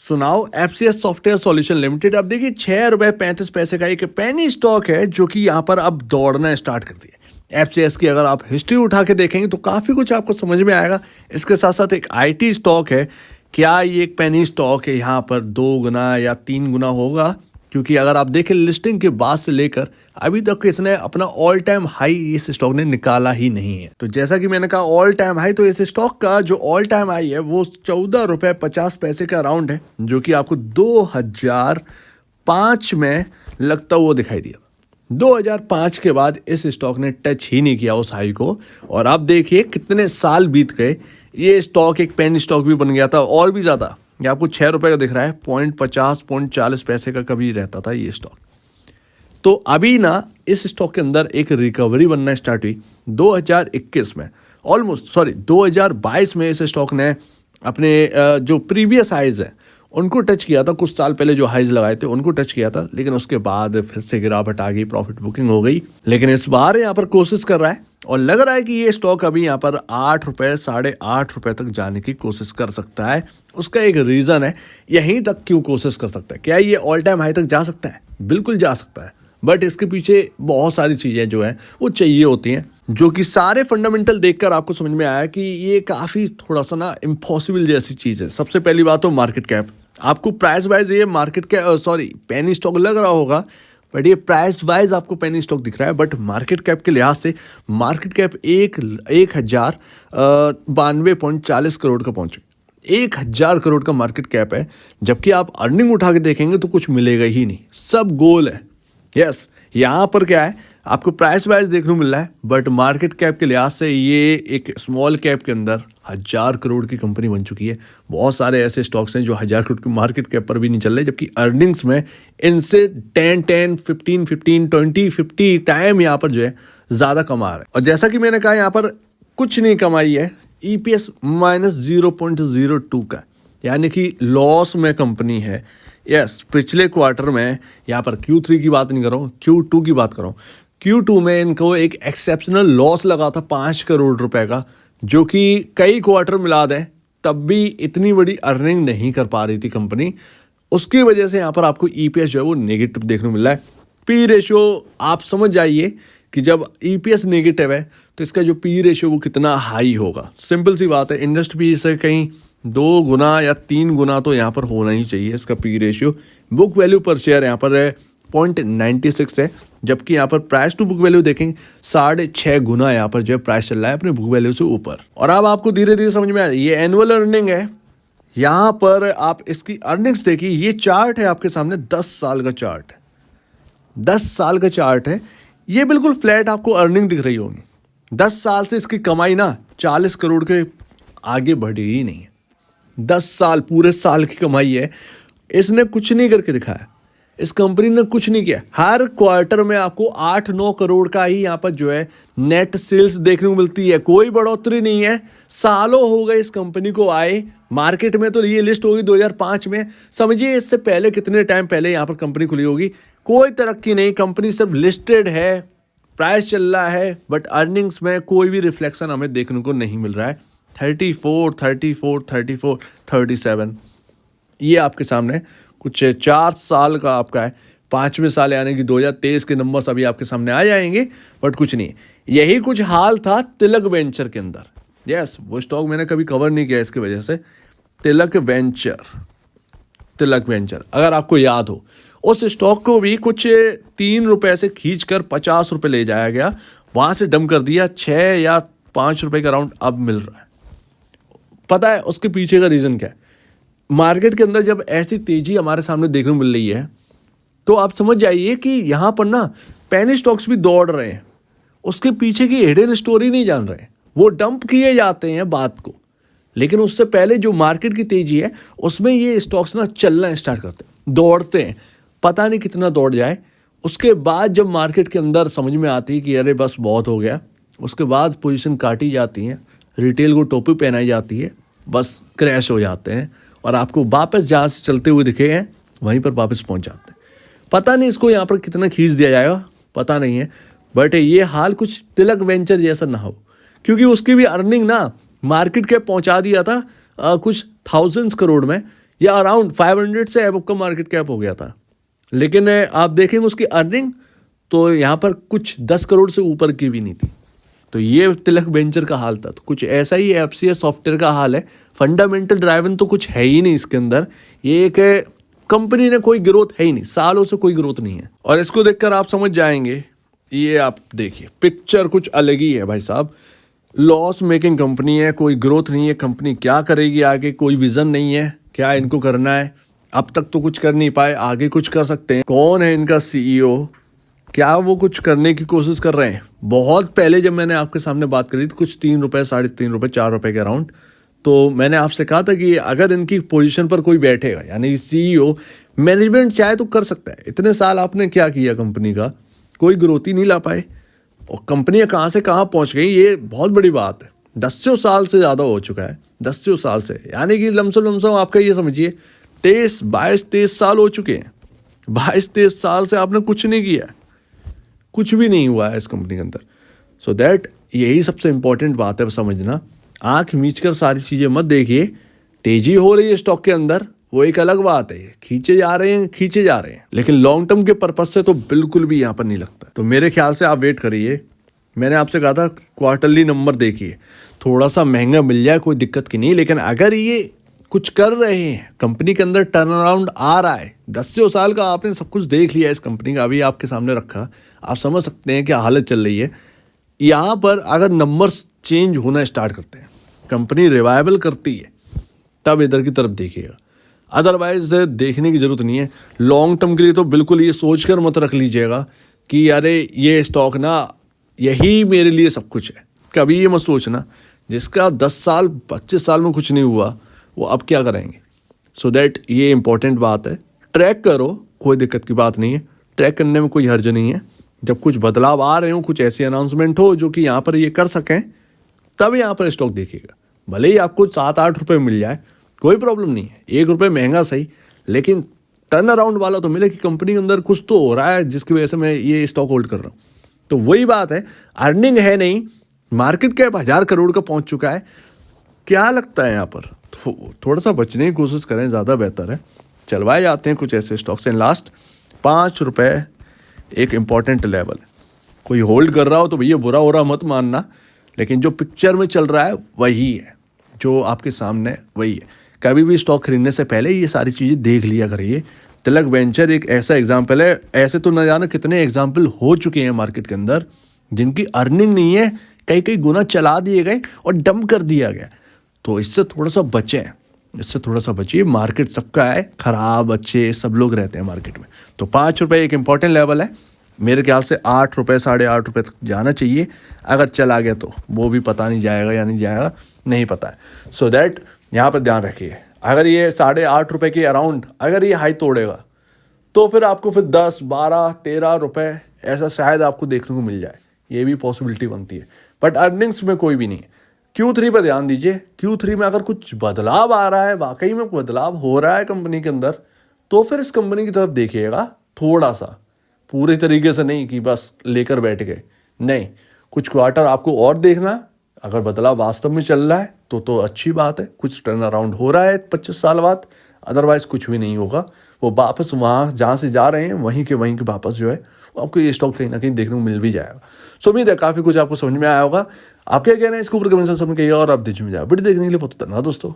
सुनाओ FCS software solution limited. अब देखिए 6 रुपए 35 पैसे का एक पेनी स्टॉक है जो कि यहाँ पर अब दौड़ना स्टार्ट कर दिया। एफसीएस की अगर आप हिस्ट्री उठा के देखेंगे तो काफ़ी कुछ आपको समझ में आएगा। इसके साथ साथ एक आईटी स्टॉक है। क्या ये एक पेनी स्टॉक है यहाँ पर 2 गुना या 3 गुना होगा? क्योंकि अगर आप देखें लिस्टिंग के बाद से लेकर अभी तक इसने अपना ऑल टाइम हाई इस स्टॉक ने निकाला ही नहीं है। तो जैसा कि मैंने कहा ऑल टाइम हाई, तो इस स्टॉक का जो ऑल टाइम हाई है वो 14 रुपए 50 पैसे का अराउंड है, जो कि आपको 2005 में लगता हुआ दिखाई दिया। 2005 के बाद इस स्टॉक ने टच ही नहीं किया उस हाई को। और अब देखिए कितने साल बीत गए, ये स्टॉक एक पेनी स्टॉक भी बन गया था और भी ज़्यादा। ये आपको 6 रुपए का दिख रहा है, 0.40 पैसे का कभी रहता था ये स्टॉक। तो अभी ना इस स्टॉक के अंदर एक रिकवरी बनना स्टार्ट हुई 2021 में, 2022 में इस स्टॉक ने अपने जो प्रीवियस हाइज है उनको टच किया था। कुछ साल पहले जो हाइज लगाए थे उनको टच किया था, लेकिन उसके बाद फिर से गिरावट आ गई, प्रॉफिट बुकिंग हो गई। लेकिन इस बार यहाँ पर कोशिश कर रहा है और लग रहा है कि ये स्टॉक अभी यहाँ पर 8 रुपए 8.5 तक जाने की कोशिश कर सकता है। उसका एक रीज़न है, यहीं तक क्यों कोशिश कर सकता है। क्या ये ऑल टाइम हाई तक जा सकता है? बिल्कुल जा सकता है, बट इसके पीछे बहुत सारी चीज़ें जो हैं वो चाहिए होती हैं, जो कि सारे फंडामेंटल देखकर आपको समझ में आया कि ये काफ़ी थोड़ा सा ना इम्पॉसिबल जैसी चीज़ है। सबसे पहली बात तो मार्केट कैप। आपको प्राइस वाइज ये मार्केट कैप पेनी स्टॉक लग रहा होगा, बट ये प्राइस वाइज आपको पेनी स्टॉक दिख रहा है, बट मार्केट कैप के लिहाज से मार्केट कैप 1092.40 करोड़ का पहुंच गई। 1000 करोड़ का मार्केट कैप है, जबकि आप अर्निंग उठा के देखेंगे तो कुछ मिलेगा ही नहीं, सब गोल है। यस, यहाँ पर क्या है, आपको प्राइस वाइज देखने को मिल रहा है, बट मार्केट कैप के लिहाज से ये एक स्मॉल कैप के अंदर 1000 करोड़ की कंपनी बन चुकी है। बहुत सारे ऐसे स्टॉक्स हैं जो 1000 करोड़ की मार्केट कैप पर भी नहीं चल रहे, जबकि अर्निंग्स में इनसे 10, 15, 20, 50 टाइम यहाँ पर जो है ज़्यादा कमा रहे हैं। और जैसा कि मैंने कहा यहाँ पर कुछ नहीं कमाई है, EPS -0.02 का, यानी कि लॉस में कंपनी है। यस, पिछले क्वार्टर में यहाँ पर Q3 की बात नहीं कर रहा हूँ, Q2 की बात कर रहा हूँ। Q2 में इनको एक एक्सेप्शनल लॉस लगा था 5 करोड़ रुपए का, जो कि कई क्वार्टर मिला दें तब भी इतनी बड़ी अर्निंग नहीं कर पा रही थी कंपनी। उसकी वजह से यहाँ पर आपको EPS जो है वो नेगेटिव देखने को मिल रहा है। पी रेशो आप समझ जाइए कि जब EPS नेगेटिव है तो इसका जो पी रेशो वो कितना हाई होगा। सिंपल सी बात है, इंडस्ट्री से कहीं 2 गुना या 3 गुना तो यहाँ पर होना ही चाहिए इसका पी रेशियो। बुक वैल्यू पर शेयर यहाँ पर 0.96 है, जबकि यहाँ पर प्राइस टू बुक वैल्यू देखेंगे 6.5 गुना यहाँ पर जो है प्राइस चल रहा है अपने बुक वैल्यू से ऊपर। और अब आपको धीरे धीरे समझ में आ, ये एनुअल अर्निंग है। यहाँ पर आप इसकी अर्निंग्स देखिए, ये चार्ट है आपके सामने, 10 साल का चार्ट है, 10 साल का चार्ट है। ये बिल्कुल फ्लैट आपको अर्निंग दिख रही होगी। 10 साल से इसकी कमाई ना 40 करोड़ के आगे बढ़ी ही नहीं है। 10 साल पूरे साल की कमाई है, इसने कुछ नहीं करके दिखाया, इस कंपनी ने कुछ नहीं किया। हर क्वार्टर में आपको 8-9 करोड़ का ही यहाँ पर जो है नेट सेल्स देखने को मिलती है, कोई बढ़ोतरी नहीं है। सालों हो गए इस कंपनी को आए मार्केट में, तो ये लिस्ट होगी 2005 में, समझिए इससे पहले कितने टाइम पहले यहाँ पर कंपनी खुली होगी। कोई तरक्की नहीं, कंपनी सिर्फ लिस्टेड है, प्राइस चल रहा है, बट अर्निंग्स में कोई भी रिफ्लेक्शन हमें देखने को नहीं मिल रहा है। 37 ये आपके सामने कुछ 4 साल का आपका है। 5वें साल यानी कि 2023 के नंबर्स अभी आपके सामने आ जाएंगे, बट कुछ नहीं। यही कुछ हाल था तिलक वेंचर के अंदर। यस, वो स्टॉक मैंने कभी कवर नहीं किया इसकी वजह से। तिलक वेंचर अगर आपको याद हो, उस स्टॉक को भी कुछ 3 रुपए से खींच कर 50 रुपए ले जाया गया, वहां से डंप कर दिया, 6 या 5 रुपए का राउंड अब मिल रहा है। पता है उसके पीछे का रीज़न क्या है? मार्केट के अंदर जब ऐसी तेजी हमारे सामने देखने को मिल रही है, तो आप समझ जाइए कि यहाँ पर ना पेनी स्टॉक्स भी दौड़ रहे हैं, उसके पीछे की हिडन स्टोरी नहीं जान रहे। वो डंप किए जाते हैं बात को, लेकिन उससे पहले जो मार्केट की तेजी है उसमें ये स्टॉक्स ना चलना स्टार्ट करते हैं, दौड़ते हैं, पता नहीं कितना दौड़ जाए। उसके बाद जब मार्केट के अंदर समझ में आती है कि अरे बस बहुत हो गया, उसके बाद पोजीशन काटी जाती हैं, रिटेल को टोपी पहनाई जाती है, बस क्रैश हो जाते हैं और आपको वापस जहाँ से चलते हुए दिखे हैं वहीं पर वापस पहुँच जाते हैं। पता नहीं इसको यहाँ पर कितना खींच दिया जाएगा, पता नहीं है, बट ये हाल कुछ तिलक वेंचर जैसा ना हो, क्योंकि उसकी भी अर्निंग ना मार्केट के पहुँचा दिया था कुछ 1000 करोड़ में, या अराउंड 500 से अबव का मार्केट कैप हो गया था। लेकिन आप देखेंगे उसकी अर्निंग तो यहाँ पर कुछ 10 करोड़ से ऊपर की भी नहीं थी। तो ये तिलक वेंचर का हाल था। तो कुछ ऐसा ही एफसीएस सॉफ्टवेयर का हाल है। फंडामेंटल ड्राइवन तो कुछ है ही नहीं इसके अंदर। ये एक कंपनी ने कोई ग्रोथ है ही नहीं, सालों से कोई ग्रोथ नहीं है। और इसको देखकर आप समझ जाएंगे, ये आप देखिए पिक्चर कुछ अलग ही है भाई साहब। लॉस मेकिंग कंपनी है, कोई ग्रोथ नहीं है, कंपनी क्या करेगी आगे, कोई विजन नहीं है क्या इनको करना है। अब तक तो कुछ कर नहीं पाए, आगे कुछ कर सकते हैं। कौन है इनका सीईओ, क्या वो कुछ करने की कोशिश कर रहे हैं। बहुत पहले जब मैंने आपके सामने बात करी थी कुछ 3 रुपए, 3.5 रुपए, 4 रुपए के अराउंड, तो मैंने आपसे कहा था कि अगर इनकी पोजीशन पर कोई बैठेगा यानी सीईओ, मैनेजमेंट चाहे तो कर सकता है। इतने साल आपने क्या किया कंपनी का, कोई ग्रोथ ही नहीं ला पाए और कंपनियां कहाँ से कहाँ पहुंच गई, ये बहुत बड़ी बात है। 10 साल से ज़्यादा हो चुका है, 10 साल से, यानी कि लमसम आपका ये समझिए 23 साल हो चुके हैं। 22-23 साल से आपने कुछ नहीं किया, कुछ भी नहीं हुआ है इस कंपनी के अंदर। सो दैट यही सबसे इंपॉर्टेंट बात है समझना। आंख मीच कर सारी चीज़ें मत देखिए। तेजी हो रही है स्टॉक के अंदर, वो एक अलग बात है, खींचे जा रहे हैं, लेकिन लॉन्ग टर्म के पर्पज से तो बिल्कुल भी यहाँ पर नहीं लगता। तो मेरे ख्याल से आप वेट करिए। मैंने आपसे कहा था क्वार्टरली नंबर देखिए, थोड़ा सा महंगा मिल जाए कोई दिक्कत की नहीं, लेकिन अगर ये कुछ कर रहे हैं, कंपनी के अंदर टर्न अराउंड आ रहा है, 10 साल का आपने सब कुछ देख लिया इस कंपनी का, अभी आपके सामने रखा, आप समझ सकते हैं क्या हालत चल रही है। यहाँ पर अगर नंबर्स चेंज होना स्टार्ट करते हैं, कंपनी रिवाइवल करती है, तब इधर की तरफ देखिएगा। अदरवाइज देखने की जरूरत नहीं है। लॉन्ग टर्म के लिए तो बिल्कुल ये सोच कर मत रख लीजिएगा कि अरे ये स्टॉक ना यही मेरे लिए सब कुछ है। कभी ये मत सोचना जिसका 10 साल 25 साल में कुछ नहीं हुआ वो अब क्या करेंगे। सो दैट ये इंपॉर्टेंट बात है। ट्रैक करो, कोई दिक्कत की बात नहीं है, ट्रैक करने में कोई हर्ज नहीं है। जब कुछ बदलाव आ रहे हो, कुछ ऐसी अनाउंसमेंट हो जो कि यहाँ पर ये कर सकें, तब यहाँ पर स्टॉक देखिएगा। भले ही आपको 7-8 रुपये मिल जाए, कोई प्रॉब्लम नहीं है, 1 रुपये महंगा सही, लेकिन टर्न अराउंड वाला तो मिले कि कंपनी के अंदर कुछ तो हो रहा है जिसकी वजह से मैं ये स्टॉक होल्ड कर रहा हूँ। तो वही बात है, अर्निंग है नहीं, मार्केट कैप 1000 करोड़ का पहुंच चुका है। क्या लगता है यहाँ पर थोड़ा सा बचने की कोशिश करें, ज़्यादा बेहतर है। चलवाए जाते हैं कुछ ऐसे स्टॉक्स हैं। लास्ट 5 रुपये एक इम्पॉर्टेंट लेवल है। कोई होल्ड कर रहा हो तो भैया बुरा हो रहा मत मानना, लेकिन जो पिक्चर में चल रहा है वही है, जो आपके सामने वही है। कभी भी स्टॉक खरीदने से पहले ये सारी चीज़ें देख लिया करिए। तिलक वेंचर एक ऐसा एग्जाम्पल है, ऐसे तो न जाने कितने एग्जाम्पल हो चुके हैं मार्केट के अंदर जिनकी अर्निंग नहीं है, कई गुना चला दिए गए और डंप कर दिया गया। तो इससे थोड़ा सा बचें, इससे थोड़ा सा बचिए। मार्केट सबका है, खराब अच्छे सब लोग रहते हैं मार्केट में। तो 5 रुपये एक इंपॉर्टेंट लेवल है। मेरे ख्याल से 8 रुपये 8.5 रुपये तक जाना चाहिए। अगर चला गया तो वो भी पता नहीं जाएगा या नहीं जाएगा, नहीं पता है। सो दैट यहाँ पर ध्यान रखिए। अगर ये 8.5 रुपये के अराउंड अगर ये हाई तोड़ेगा तो फिर आपको फिर 10, 12, 13 रुपये ऐसा शायद आपको देखने को मिल जाए, ये भी पॉसिबिलिटी बनती है। बट अर्निंग्स में कोई भी नहीं है। Q3 पर ध्यान दीजिए। Q3 में अगर कुछ बदलाव आ रहा है, वाकई में बदलाव हो रहा है कंपनी के अंदर, तो फिर इस कंपनी की तरफ देखिएगा थोड़ा सा, पूरे तरीके से नहीं कि बस लेकर बैठ गए, नहीं, कुछ क्वार्टर आपको और देखना। अगर बदलाव वास्तव में चल रहा है तो अच्छी बात है, कुछ टर्न अराउंड हो रहा है 25 साल बाद। अदरवाइज कुछ भी नहीं होगा, वो वापस वहाँ जहाँ से जा रहे हैं वहीं के वापस जो है आपको ये स्टॉक कहीं ना कहीं देखने को मिल भी जाएगा। सो उम्मीद है काफ़ी कुछ आपको समझ में आया होगा। आप क्या कहना है इसके ऊपर कमेंट सेक्शन में कहिए और आप दीजिए वीडियो देखने के लिए बहुत धन्यवाद दोस्तों।